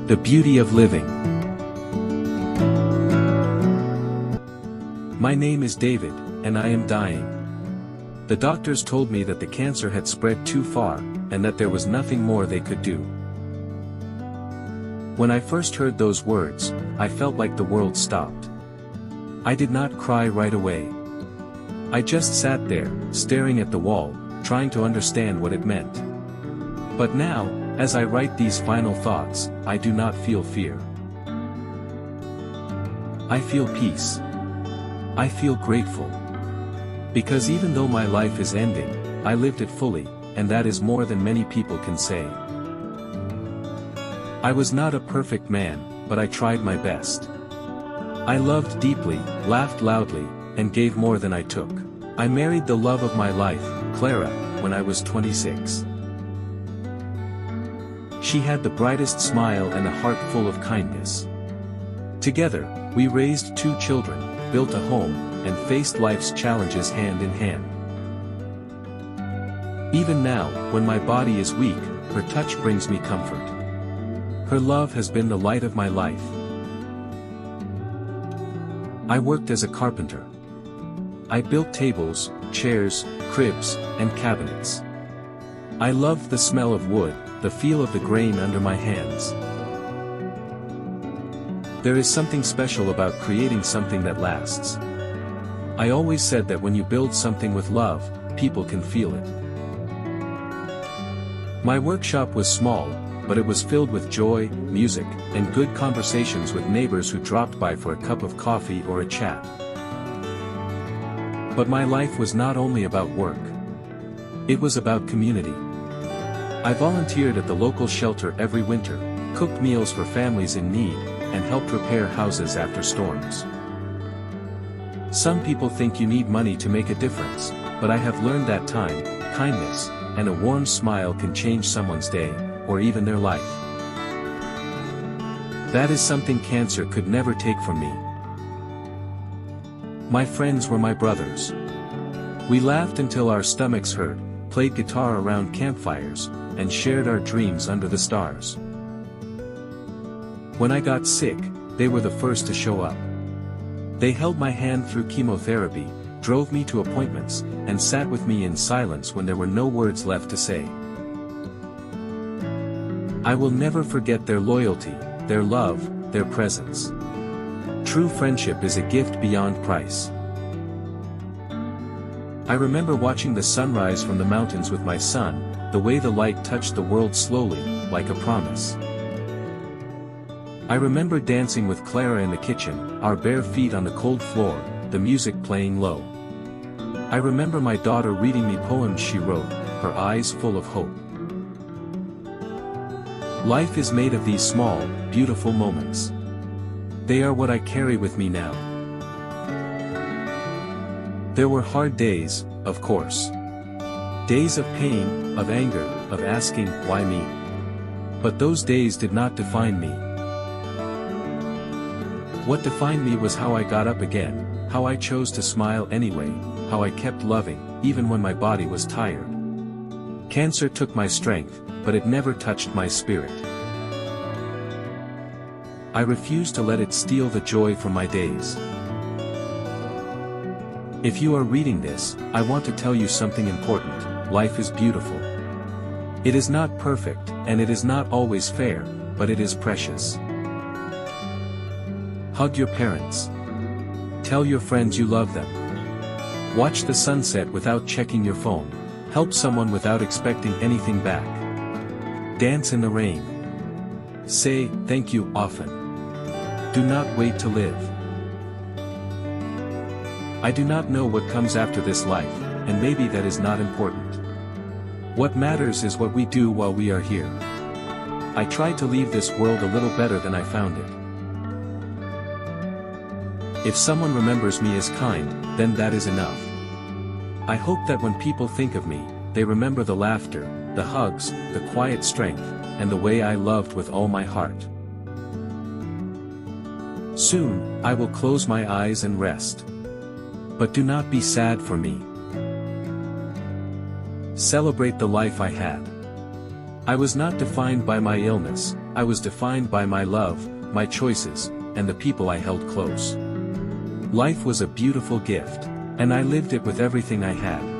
The beauty of living. My name is David, and I am dying. The doctors told me that the cancer had spread too far, and that there was nothing more they could do. When I first heard those words, I felt like the world stopped. I did not cry right away. I just sat there, staring at the wall, trying to understand what it meant. But now, as I write these final thoughts, I do not feel fear. I feel peace. I feel grateful. Because even though my life is ending, I lived it fully, and that is more than many people can say. I was not a perfect man, but I tried my best. I loved deeply, laughed loudly, and gave more than I took. I married the love of my life, Clara, when I was 26. She had the brightest smile and a heart full of kindness. Together, we raised 2 children, built a home, and faced life's challenges hand in hand. Even now, when my body is weak, her touch brings me comfort. Her love has been the light of my life. I worked as a carpenter. I built tables, chairs, cribs, and cabinets. I loved the smell of wood, the feel of the grain under my hands. There is something special about creating something that lasts. I always said that when you build something with love, people can feel it. My workshop was small, but it was filled with joy, music, and good conversations with neighbors who dropped by for a cup of coffee or a chat. But my life was not only about work. It was about community. I volunteered at the local shelter every winter, cooked meals for families in need, and helped repair houses after storms. Some people think you need money to make a difference, but I have learned that time, kindness, and a warm smile can change someone's day, or even their life. That is something cancer could never take from me. My friends were my brothers. We laughed until our stomachs hurt, played guitar around campfires, and shared our dreams under the stars. When I got sick, they were the first to show up. They held my hand through chemotherapy, drove me to appointments, and sat with me in silence when there were no words left to say. I will never forget their loyalty, their love, their presence. True friendship is a gift beyond price. I remember watching the sunrise from the mountains with my son, the way the light touched the world slowly, like a promise. I remember dancing with Clara in the kitchen, our bare feet on the cold floor, the music playing low. I remember my daughter reading me poems she wrote, her eyes full of hope. Life is made of these small, beautiful moments. They are what I carry with me now. There were hard days, of course. Days of pain, of anger, of asking, why me? But those days did not define me. What defined me was how I got up again, how I chose to smile anyway, how I kept loving, even when my body was tired. Cancer took my strength, but it never touched my spirit. I refuse to let it steal the joy from my days. If you are reading this, I want to tell you something important. Life is beautiful. It is not perfect, and it is not always fair, but it is precious. Hug your parents. Tell your friends you love them. Watch the sunset without checking your phone. Help someone without expecting anything back. Dance in the rain. Say, thank you, often. Do not wait to live. I do not know what comes after this life, and maybe that is not important. What matters is what we do while we are here. I try to leave this world a little better than I found it. If someone remembers me as kind, then that is enough. I hope that when people think of me, they remember the laughter, the hugs, the quiet strength, and the way I loved with all my heart. Soon, I will close my eyes and rest. But do not be sad for me. Celebrate the life I had. I was not defined by my illness, I was defined by my love, my choices, and the people I held close. Life was a beautiful gift, and I lived it with everything I had.